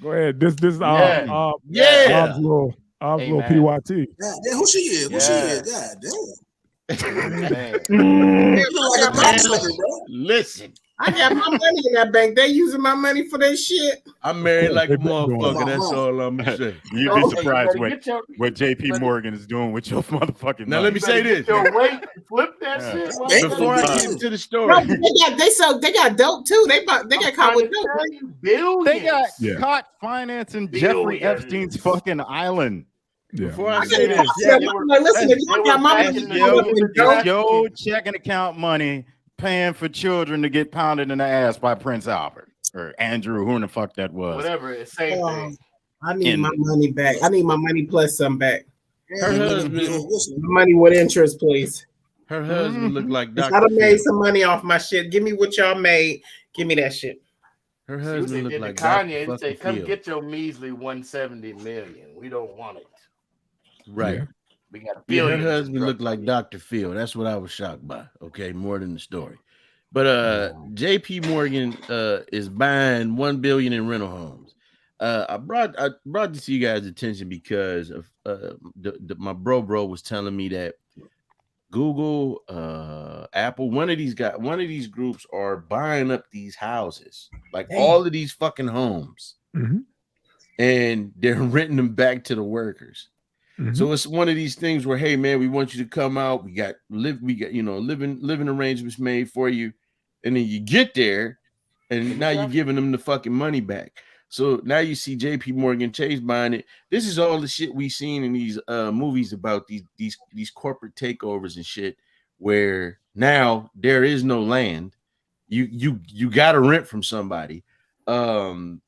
Go ahead. This Yeah. little PYT. Yeah, who she is? Who she is? God damn. Man. You look like a pop sucker, bro. Listen, I got my money in that bank. They using my money for their shit. I'm married like a They've been doing motherfucker. it. That's all I'm gonna say. You'd be surprised Hey, what JP Morgan is doing with your motherfucking Now money. let me say this. Your weight, flip that Yeah. shit. Before I get into the Bro, story, they got dope too. They got caught with dope. Billions. They got Yeah. caught financing Jeffrey Billions. Epstein's fucking island. Yeah. before I say this, Listen, if I got my money, It's your checking account money paying for children to get pounded in the ass by Prince Albert or Andrew, who in the fuck that was. Whatever, it's same thing. I need my money back. I need my money plus some back. her husband, Money with interest, please. her husband looked like I Dr. done made Phil. some money off my shit. Give me what y'all made. Give me that shit. Her They husband did looked the like Kanye. Dr. They say, fucking "Come Phil. get your measly 170 million. We don't want it. Right. Yeah. We got a Yeah, her billion." husband looked like Dr. Phil. That's what I was shocked by. Okay, more than the story. But JP Morgan is buying 1 billion in rental homes. I brought this to you guys' attention because of my bro was telling me that Google, Apple, one of these groups are buying up these houses, like all of these fucking homes, and they're renting them back to the workers. So it's one of these things where, hey man, we want you to come out. We got living arrangements made for you, and then you get there, and now you're giving them the fucking money back. So now you see J.P. Morgan Chase buying it. This is all the shit we've seen in these movies about these corporate takeovers and shit, where now there is no land. You got to rent from somebody. So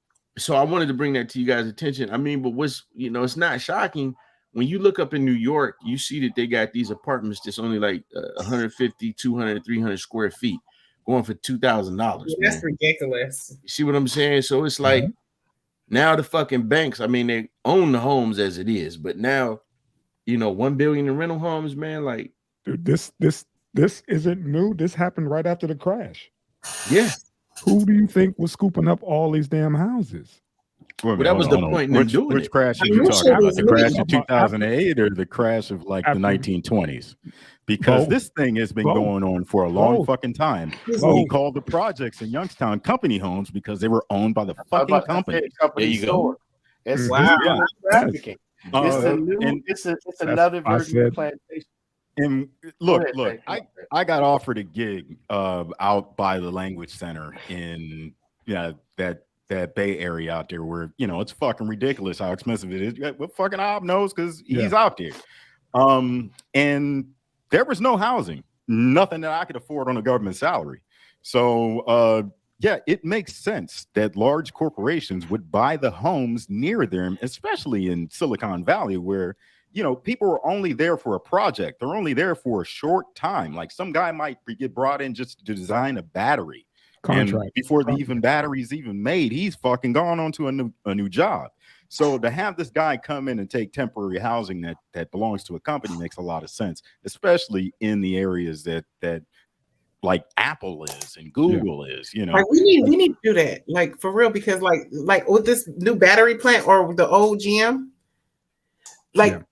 I wanted to bring that to you guys' attention. I mean, but it's not shocking. When you look up in New York, you see that they got these apartments that's only like 150, 200, 300 square feet going for $2,000. That's ridiculous. You see what I'm saying? So it's like now the fucking banks, I mean, they own the homes as it is, but now, 1 billion in rental homes, man, like. Dude, this isn't new. This happened right after the crash. Yeah. Who do you think was scooping up all these damn houses? Well, that was the point in them doing Which it. crash are you talking about? The crash of 2008 or the crash of like the 1920s? Because this thing has been going on for a long fucking time. He called the projects in Youngstown company homes because they were owned by the fucking company. There you go. It's trafficking. It's another version of plantation. And look, I got offered a gig out by the Language Center in that Bay Area out there where, it's fucking ridiculous how expensive it is. What fucking Ob knows because he's out there. And there was no housing, nothing that I could afford on a government salary. So, it makes sense that large corporations would buy the homes near them, especially in Silicon Valley, where people are only there for a project. They're only there for a short time. Like some guy might get brought in just to design a battery. And before the battery's even made, he's fucking gone on to a new job. So to have this guy come in and take temporary housing that belongs to a company makes a lot of sense, especially in the areas that like Apple is and Google is. Like we need to do that, like for real, because like with this new battery plant or the old GM, I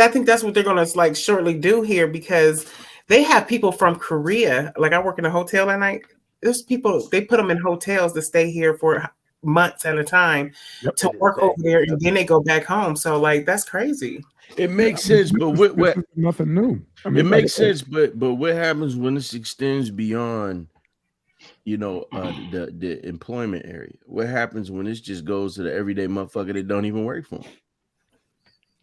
think that's what they're gonna like shortly do here, because they have people from Korea. Like I work in a hotel at night. There's people, they put them in hotels to stay here for months at a time to work over there, and then they go back home. So like that's crazy. It makes sense, but what nothing new. I mean, it makes sense, but what happens when this extends beyond, the employment area? What happens when this just goes to the everyday motherfucker that don't even work for them?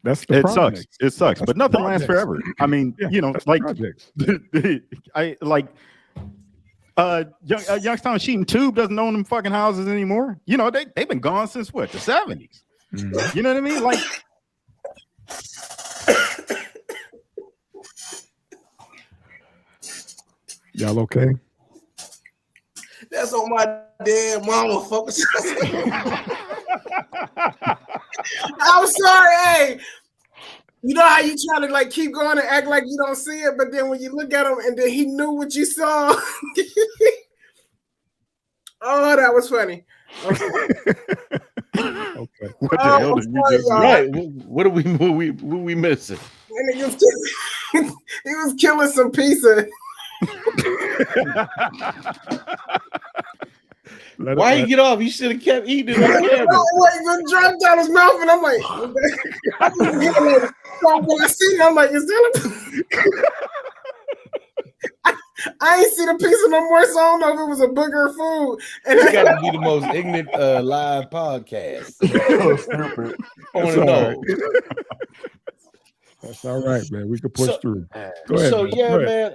It sucks. It sucks, but nothing lasts forever. I mean, like Youngstown Sheet and Tube doesn't own them fucking houses anymore. They've been gone since what, the 70s. You know what I mean? Like y'all okay? That's on my damn mama, focus. I'm sorry, hey. You know how you try to like keep going and act like you don't see it, but then when you look at him and then he knew what you saw. Oh, that was funny. Okay. What the hell did you just right? What are we missing? And he was killing some pizza. Why he get off? He should have kept eating it on camera. It dropped down his mouth, and I'm like, when I seen it, I'm like, is that I ain't see the pizza no more, so I don't know if it was a booger of food. And it got to be the most ignorant live podcast. That's all right, man. We can push through. Go ahead. So man.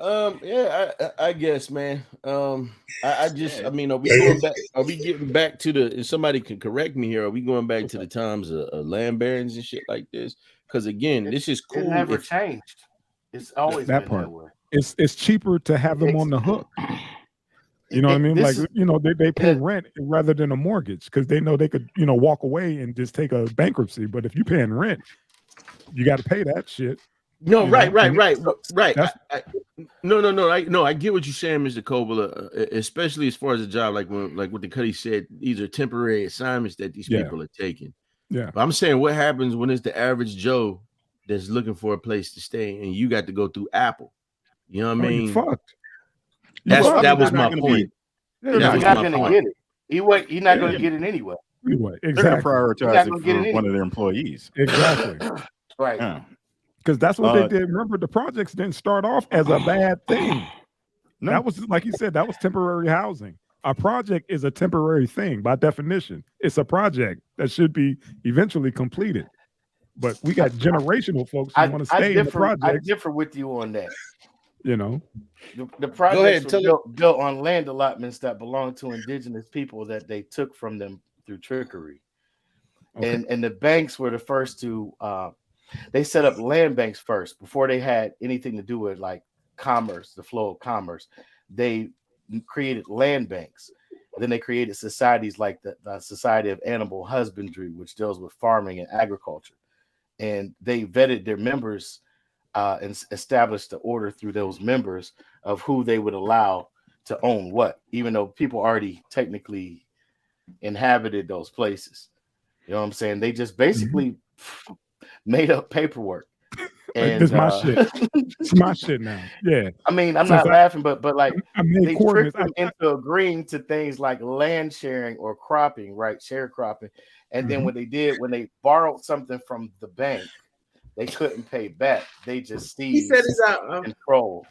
I guess, man. I mean, are we going back? Are we getting back to the? If somebody can correct me here, are we going back to the times of land barons and shit like this? Because again, this is cool. It never changed. It's always that been part. That way. It's cheaper to have them on the hook. You know what I mean? Like, they pay rent rather than a mortgage because they know they could, walk away and just take a bankruptcy. But if you're paying rent, you got to pay that shit. No, right. No. I get what you're saying, Mr. Kovala, especially as far as a job, like what the Cuddy said, these are temporary assignments that these people are taking. Yeah. But I'm saying what happens when it's the average Joe that's looking for a place to stay and you got to go through Apple. You know what I mean? Fucked. That was my point. You're not going to get it. You're not going to get it anyway. Anyway, exactly. They're going to prioritize it for one of their employees. Exactly. Right. Because that's what they did. Remember, the projects didn't start off as a bad thing. No. That was, like you said, that was temporary housing. A project is a temporary thing by definition. It's a project that should be eventually completed. But we got generational folks who want to stay in the project. I differ with you on that. Go The projects ahead, were built on land allotments that belonged to indigenous people that they took from them through trickery. Okay. And the banks were the first to they set up land banks first before they had anything to do with like commerce, the flow of commerce. They created land banks. Then they created societies like the Society of Animal Husbandry, which deals with farming and agriculture. And they vetted their members and established the order through those members of who they would allow to own what, even though people already technically inhabited those places. You know what I'm saying? They just basically made up paperwork. And it's my shit. It's my shit now. Yeah. I mean, I'm not laughing, but like they tricked them into agreeing to things like land sharing or cropping, right? Sharecropping. And then when they borrowed something from the bank, they couldn't pay back. They just seized. He said he's out. Control.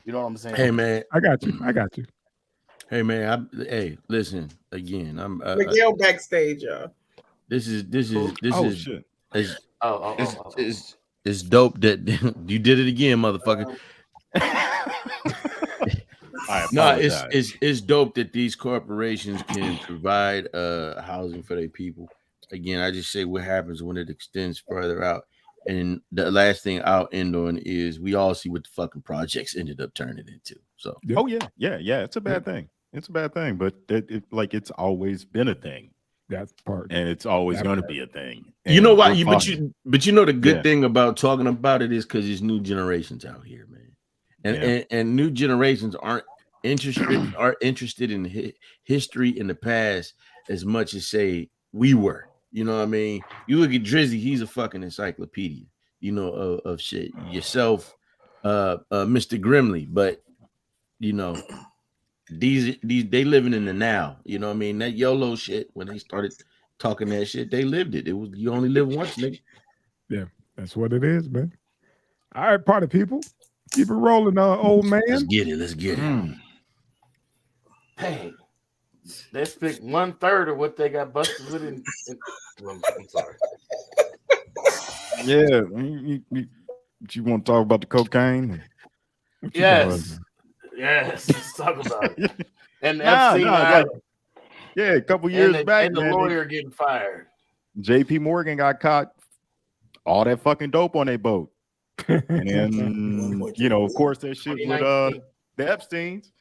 You know what I'm saying? Hey man, I got you. Hey man, listen again. I'm Miguel backstage, y'all. This is shit. It's dope that you did it again, motherfucker. No, it's dope that these corporations can provide housing for their people. Again, I just say what happens when it extends further out. And the last thing I'll end on is we all see what the fucking projects ended up turning into. So it's a bad thing. It's a bad thing, but it's always been a thing. That part, and it's always going to be a thing. And you know why? But you know the good thing about talking about it is because there's new generations out here, man, and new generations aren't interested in history in the past as much as say we were. You know what I mean? You look at Drizzy; he's a fucking encyclopedia. Of shit. Yourself, Mr. Grimley, but these they living in the now. You know what I mean? That YOLO shit, when they started talking that shit, they lived it. It was you only live once, nigga. Yeah, that's what it is, man. All right, party people. Keep it rolling, old man. Let's get it. Hey, they spent 1/3 of what they got busted with in I'm sorry. Yeah, you want to talk about the cocaine? Yes, let's talk about it. And FC, a couple years back, and the lawyer getting fired. JP Morgan got caught all that fucking dope on their boat. And then, of course, that shit with the Epsteins.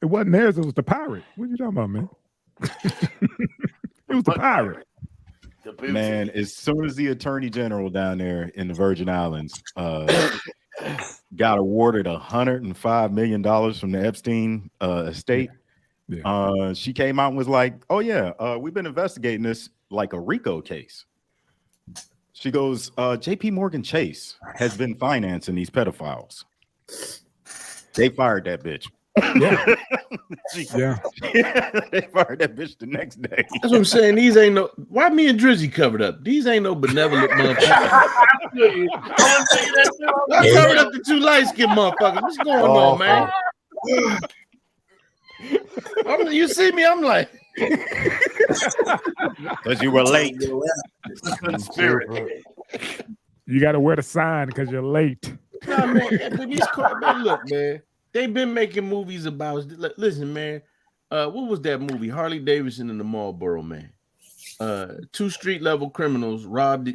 It wasn't theirs, it was the pirate. What are you talking about, man? It was the pirate. Man, as soon as the attorney general down there in the Virgin Islands got awarded $105 million from the Epstein estate, Yeah. She came out and was like, "Oh yeah, we've been investigating this like a RICO case." She goes, "JP Morgan Chase has been financing these pedophiles." They fired that bitch. Yeah. Yeah. They fired that bitch the next day. That's what I'm saying. These ain't no. Why me and Drizzy covered up? These ain't no benevolent motherfuckers. I covered up the two light skinned motherfuckers. What's going on, man? You see me? I'm like, Because you were late. You got to wear the sign because you're late. nah, man. Man, look, man. They've been making movies about. Listen, man. What was that movie? Harley Davidson and the Marlboro Man. Two street level criminals robbed.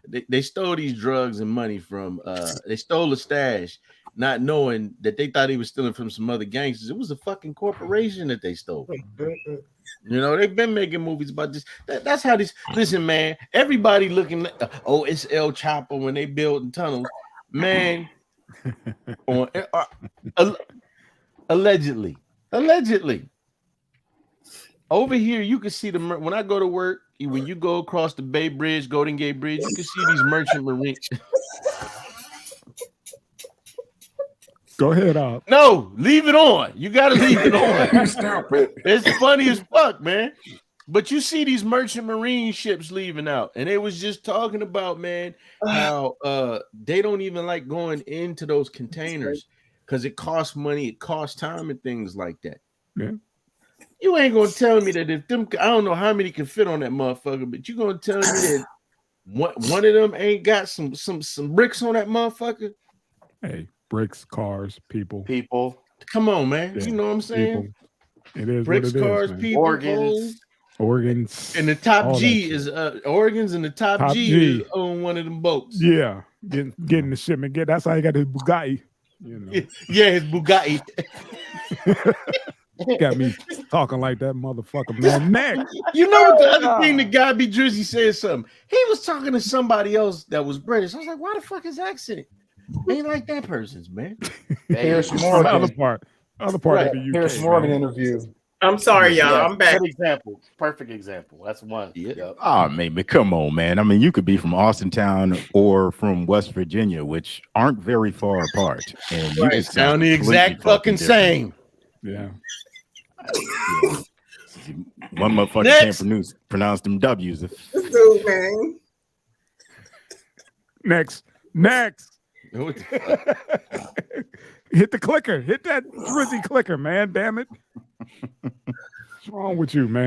They stole these drugs and money from. They stole a stash, not knowing that they thought he was stealing from some other gangsters. It was a fucking corporation that they stole. You know, they've been making movies about this. That's how this. Listen, man. Everybody looking. It's El Chapo when they building tunnels, man. On allegedly. Over here, you can see when I go to work, when you go across the Bay Bridge, Golden Gate Bridge, you can see these merchant marines. Go ahead, up. No, leave it on. You got to leave it on. Stop it. It's funny as fuck, man. But you see these merchant marine ships leaving out, and they was just talking about, man, how they don't even like going into those containers because it costs money, it costs time, and things like that. Yeah. You ain't gonna tell me that if them, I don't know how many can fit on that motherfucker, but you gonna tell me that one of them ain't got some bricks on that motherfucker? Hey, bricks, cars, people. Come on, man. Yeah. You know what I'm saying? People. It is Bricks, what it cars, is, people, organs, and the top all G that is organs, and the top G is on one of them boats. Yeah, getting the shipment. That's how you got his Bugatti. You know. Yeah, his Bugatti. Got me talking like that motherfucker, man. Next. You know what the other thing the guy be Drizzy said something. He was talking to somebody else that was British. I was like, why the fuck his accent ain't like that person's, man? Here's The Morgan. other part of the UK. Here's Morgan man. interview. I'm sorry, y'all. I'm back. Good example. Perfect example. That's one. Yep. Oh, man, come on, man. I mean, you could be from Austintown or from West Virginia, which aren't very far apart. And you It sound the exact fucking same. Yeah. One motherfucker Next. can't pronounce them W's. This dude, man. Next. Hit the clicker. Hit that Drizzy clicker, man. Damn it. What's wrong with you, man?